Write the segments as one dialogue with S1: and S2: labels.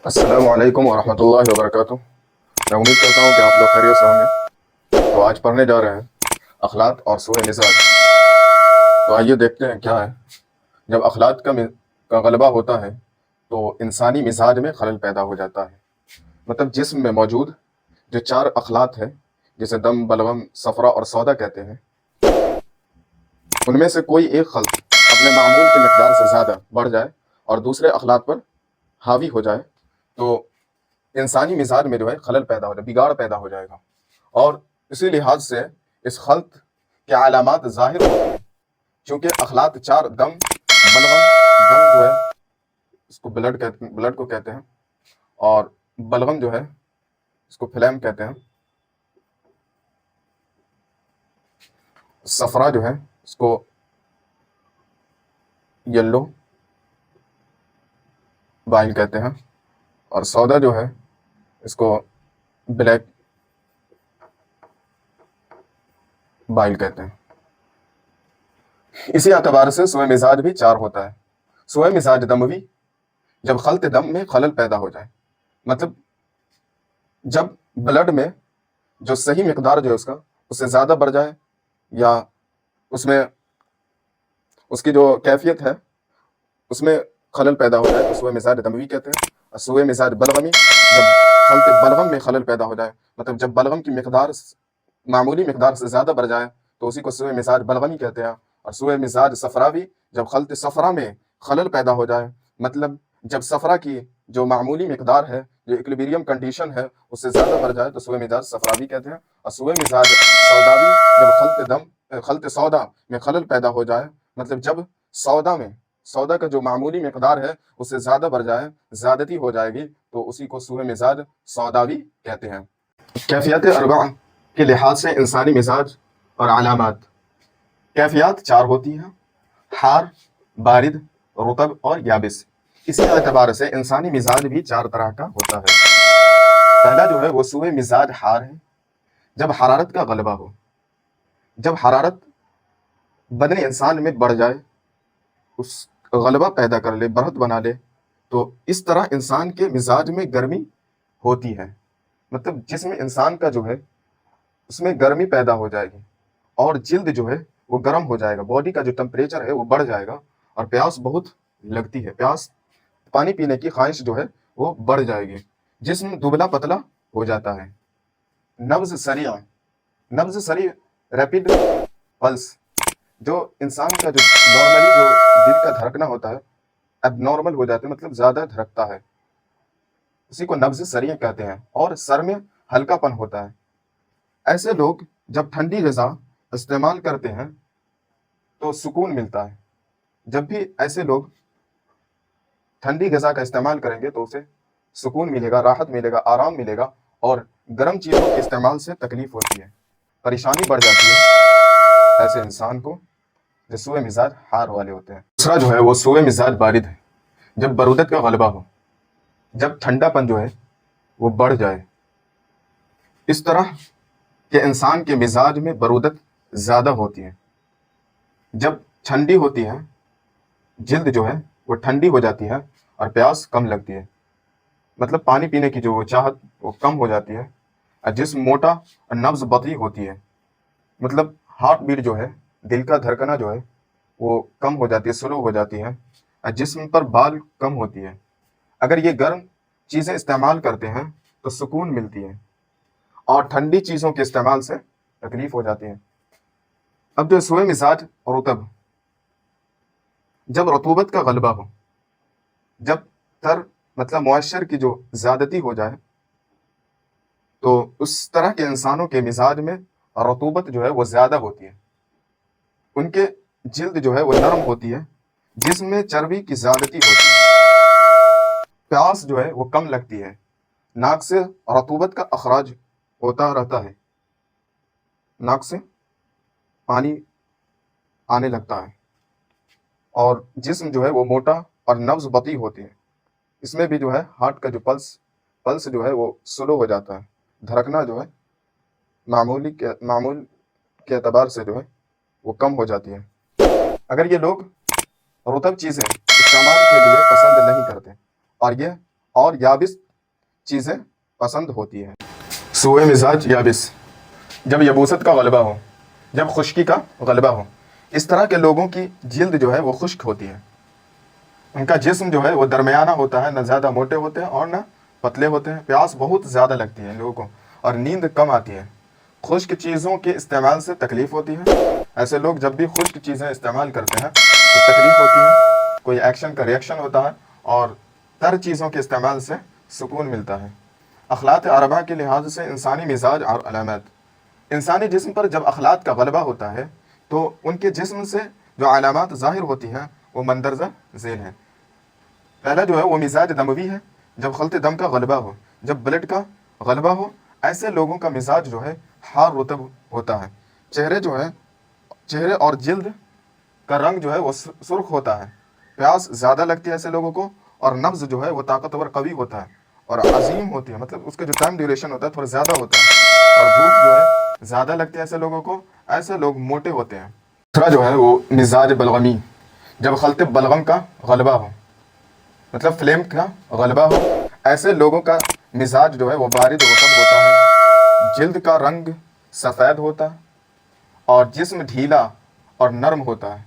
S1: السلام علیکم ورحمۃ اللہ وبرکاتہ۔ میں امید کرتا ہوں کہ آپ لوگ خیریت سے ہوں گے۔ تو آج پڑھنے جا رہے ہیں اخلاق اور سوء مزاج۔ تو آئیے دیکھتے ہیں کیا ہے۔ جب اخلاق کا غلبہ ہوتا ہے تو انسانی مزاج میں خلل پیدا ہو جاتا ہے۔ مطلب جسم میں موجود جو چار اخلاق ہیں، جسے دم، بلغم، صفرا اور سودا کہتے ہیں، ان میں سے کوئی ایک خلط اپنے معمول کی مقدار سے زیادہ بڑھ جائے اور دوسرے اخلاق پر حاوی ہو جائے تو انسانی مزاج میں جو ہے خلل پیدا ہو جائے، بگاڑ پیدا ہو جائے گا۔ اور اسی لحاظ سے اس خلط کے علامات ظاہر ہوتی ہیں، چونکہ اخلاق چار: دم، بلغم، دم جو ہے اس کو بلڈ کو کہتے ہیں، اور بلغم جو ہے اس کو فلیم کہتے ہیں، صفرا جو ہے اس کو یلو بائل کہتے ہیں، اور سودا جو ہے اس کو بلیک بائل کہتے ہیں۔ اسی اعتبار سے سوء مزاج بھی چار ہوتا ہے۔ سوء مزاج دموی، جب خلط دم میں خلل پیدا ہو جائے، مطلب جب بلڈ میں جو صحیح مقدار جو ہے اس سے زیادہ بڑھ جائے، یا اس میں اس کی جو کیفیت ہے اس میں خلل پیدا ہو جائے تو سوء مزاج دموی کہتے ہیں۔ اور سوء مزاج بلغمی، جب خلط بلغم میں خلل پیدا ہو جائے، مطلب جب بلغم کی مقدار معمولی مقدار سے زیادہ بڑھ جائے تو اسی کو سوء مزاج بلغمی کہتے ہیں۔ اور سوء مزاج صفراوی، جب خلط صفرا میں خلل پیدا ہو جائے، مطلب جب صفرا کی جو معمولی مقدار ہے، جو ایکویلبریم کنڈیشن ہے، اس سے زیادہ بڑھ جائے تو سوء مزاج صفراوی کہتے ہیں۔ اور سوء مزاج سوداوی، جب خلط سودا میں خلل پیدا ہو جائے، مطلب جب سودا کا جو معمولی مقدار ہے اس سے زیادہ بڑھ جائے، زیادتی ہو جائے گی، تو اسی کو سوء مزاج سوداوی کہتے ہیں۔ کیفیت اربع کے لحاظ سے انسانی مزاج اور علامات۔ کیفیات چار ہوتی ہیں: حار، بارد، رطب اور یابس۔ اسی اعتبار سے انسانی مزاج بھی چار طرح کا ہوتا ہے۔ پہلا جو ہے وہ سوء مزاج حار ہے، جب حرارت کا غلبہ ہو، جب حرارت بدن انسان میں بڑھ جائے، اس غلبہ پیدا کر لے، بڑھت بنا لے، تو اس طرح انسان کے مزاج میں گرمی ہوتی ہے۔ مطلب جسم انسان کا جو ہے اس میں گرمی پیدا ہو جائے گی، اور جلد جو ہے وہ گرم ہو جائے گا، باڈی کا جو ٹمپریچر ہے وہ بڑھ جائے گا، اور پیاس بہت لگتی ہے، پانی پینے کی خواہش جو ہے وہ بڑھ جائے گی، جسم دبلا پتلا ہو جاتا ہے۔ نبض سریع ریپڈ پلس، جو انسان کا جو نارملی جو دل کا دھڑکنا ہوتا ہے اب نارمل ہو جاتا ہے، مطلب زیادہ دھڑکتا ہے، اسی کو نبض سریع کہتے ہیں۔ اور سر میں ہلکا پن ہوتا ہے۔ ایسے لوگ جب ٹھنڈی غذا استعمال کرتے ہیں تو سکون ملتا ہے۔ جب بھی ایسے لوگ ٹھنڈی غذا کا استعمال کریں گے تو اسے سکون ملے گا، راحت ملے گا، آرام ملے گا، اور گرم چیزوں کے استعمال سے تکلیف ہوتی ہے، پریشانی بڑھ جاتی ہے ایسے انسان کو جو سوء مزاج حار والے ہوتے ہیں۔ دوسرا جو ہے وہ سوء مزاج بارد ہے، جب برودت کا غلبہ ہو، جب ٹھنڈا پن جو ہے وہ بڑھ جائے، اس طرح کہ انسان کے مزاج میں برودت زیادہ ہوتی ہے۔ جب ٹھنڈی ہوتی ہے، جلد جو ہے وہ ٹھنڈی ہو جاتی ہے اور پیاس کم لگتی ہے، مطلب پانی پینے کی جو چاہت وہ کم ہو جاتی ہے، اور جسم موٹا اور نبض بطیء ہوتی ہے، مطلب ہارٹ بیٹ جو ہے، دل کا دھڑکنا جو ہے وہ کم ہو جاتی ہے، سلو ہو جاتی ہے، اور جسم پر بال کم ہوتی ہے۔ اگر یہ گرم چیزیں استعمال کرتے ہیں تو سکون ملتی ہے، اور ٹھنڈی چیزوں کے استعمال سے تکلیف ہو جاتی ہے۔ اب جو سوء مزاج رطب، جب رطوبت کا غلبہ ہو، جب مطلب موئسچر کی جو زیادتی ہو جائے، تو اس طرح کے انسانوں کے مزاج میں رطوبت جو ہے وہ زیادہ ہوتی ہے، ان کے جلد جو ہے وہ نرم ہوتی ہے، جسم میں چربی کی زیادتی ہوتی ہے، پیاس جو ہے وہ کم لگتی ہے، ناک سے رطوبت کا اخراج ہوتا رہتا ہے، ناک سے پانی آنے لگتا ہے، اور جسم جو ہے وہ موٹا اور نبض بطیء ہوتی ہے۔ اس میں بھی جو ہے ہارٹ کا جو پلس جو ہے وہ سلو ہو جاتا ہے، دھڑکنا جو ہے معمول کے اعتبار سے جو ہے وہ کم ہو جاتی ہے۔ اگر یہ لوگ رطب چیزیں استعمال کے لیے پسند نہیں کرتے اور یہ اور یابس چیزیں پسند ہوتی ہیں۔ سوء مزاج یابس، جب یبوست کا غلبہ ہو، جب خشکی کا غلبہ ہو، اس طرح کے لوگوں کی جلد جو ہے وہ خشک ہوتی ہے، ان کا جسم جو ہے وہ درمیانہ ہوتا ہے، نہ زیادہ موٹے ہوتے ہیں اور نہ پتلے ہوتے ہیں، پیاس بہت زیادہ لگتی ہے ان لوگوں کو اور نیند کم آتی ہے، خشک چیزوں کے استعمال سے تکلیف ہوتی ہے۔ ایسے لوگ جب بھی خشک چیزیں استعمال کرتے ہیں تو تکلیف ہوتی ہے، کوئی ایکشن کا ریئیکشن ہوتا ہے، اور تر چیزوں کے استعمال سے سکون ملتا ہے۔ اخلاق اربعہ کے لحاظ سے انسانی مزاج اور علامات، انسانی جسم پر جب اخلاق کا غلبہ ہوتا ہے تو ان کے جسم سے جو علامات ظاہر ہوتی ہیں وہ مندرجہ ذیل ہیں۔ پہلا جو ہے وہ مزاج دموی ہے، جب خلط دم کا غلبہ ہو، جب بلڈ کا غلبہ ہو، ایسے لوگوں کا مزاج جو ہے حار رطب ہوتا ہے، چہرے اور جلد کا رنگ جو ہے وہ سرخ ہوتا ہے، پیاس زیادہ لگتی ہے ایسے لوگوں کو، اور نبض جو ہے وہ طاقتور قوی ہوتا ہے اور عظیم ہوتی ہے، مطلب اس کا جو ٹائم ڈیوریشن ہوتا ہے تھوڑا زیادہ ہوتا ہے، اور بھوک جو ہے زیادہ لگتی ہے ایسے لوگوں کو، ایسے لوگ موٹے ہوتے ہیں۔ دوسرا جو ہے وہ مزاج بلغمی، جب خلط بلغم کا غلبہ ہو، مطلب فلیم کا غلبہ ہو، ایسے لوگوں کا مزاج جو ہے وہ بارد رطب ہوتا ہے، جلد کا رنگ سفید ہوتا ہے اور جسم ڈھیلا اور نرم ہوتا ہے،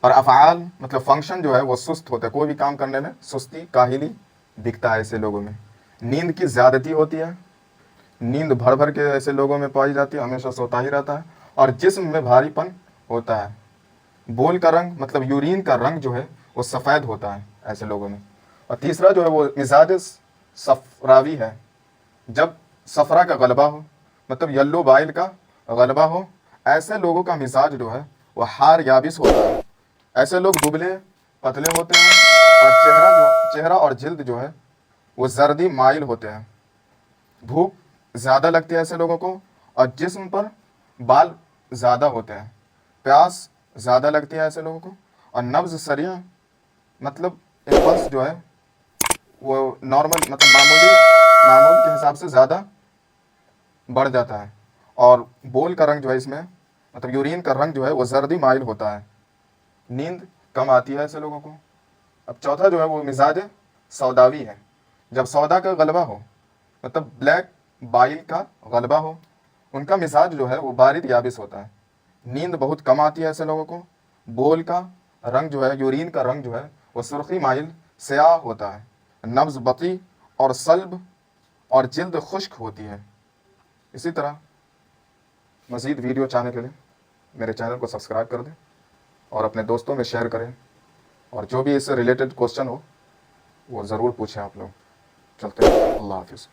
S1: اور افعال مطلب فنکشن جو ہے وہ سست ہوتا ہے، کوئی بھی کام کرنے میں سستی کاہلی دکھتا ہے ایسے لوگوں میں۔ نیند کی زیادتی ہوتی ہے، نیند بھر بھر کے ایسے لوگوں میں پائی جاتی ہے، ہمیشہ سوتا ہی رہتا ہے، اور جسم میں بھاری پن ہوتا ہے۔ بول کا رنگ مطلب یورین کا رنگ جو ہے وہ سفید ہوتا ہے ایسے لوگوں میں۔ اور تیسرا جو ہے وہ مزاج صفراوی ہے، جب صفرا کا غلبہ ہو، مطلب یلو بائل کا غلبہ ہو، ایسے لوگوں کا مزاج جو ہے وہ حار یابس ہوتا ہے، ایسے لوگ دبلے پتلے ہوتے ہیں، اور چہرہ اور جلد جو ہے وہ زردی مائل ہوتے ہیں، بھوک زیادہ لگتی ہے ایسے لوگوں کو، اور جسم پر بال زیادہ ہوتے ہیں، پیاس زیادہ لگتی ہے ایسے لوگوں کو، اور نبض سریع مطلب امپلس جو ہے وہ نارمل مطلب معمول کے حساب سے زیادہ بڑھ جاتا ہے، اور بول کا رنگ جو ہے اس میں مطلب یورین کا رنگ جو ہے وہ زردی مائل ہوتا ہے، نیند کم آتی ہے ایسے لوگوں کو۔ اب چوتھا جو ہے وہ مزاج سوداوی ہے، جب سودا کا غلبہ ہو، مطلب بلیک بائل کا غلبہ ہو، ان کا مزاج جو ہے وہ بارد یابس ہوتا ہے، نیند بہت کم آتی ہے ایسے لوگوں کو، بول کا رنگ جو ہے یورین کا رنگ جو ہے وہ سرخی مائل سیاہ ہوتا ہے، نبض بطیء اور صلب، اور جلد خشک ہوتی ہے۔ اسی طرح مزید ویڈیو چاہنے کے لیے میرے چینل کو سبسکرائب کر دیں اور اپنے دوستوں میں شیئر کریں، اور جو بھی اس سے ریلیٹڈ کوسچن ہو وہ ضرور پوچھیں آپ لوگ۔ چلتے ہیں، اللہ حافظ۔